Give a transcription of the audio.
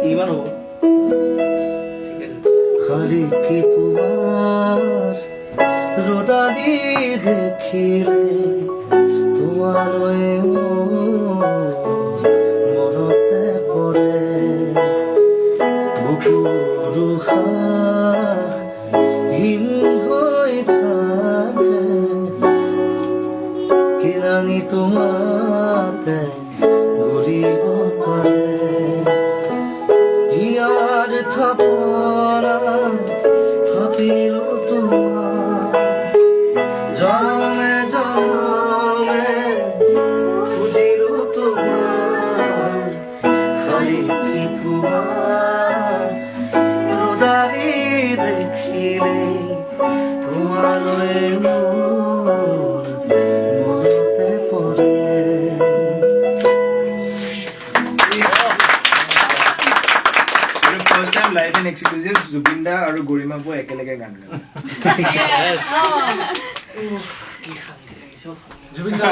ইমান হ'ব খালি কি পুৱাৰ ৰদালি দেখিলে তোমালৈ মনতে পৰে বুকুৰ উশাহ হীন হৈ থাকে কিনানি তোমাতে ঘূৰিব পাৰে হিয়াৰ থাপনা থাপিলো তোমাৰ জনমে জনমে খুজিলো তোমাৰ খালি কি পুৱাৰ ৰদালি দেখিলে তোমালৈ মোৰ মনতে পৰে First time live in exclusive, Zubinda আৰু গৰিমা বৌ একেলগে গান গায়। Jubinda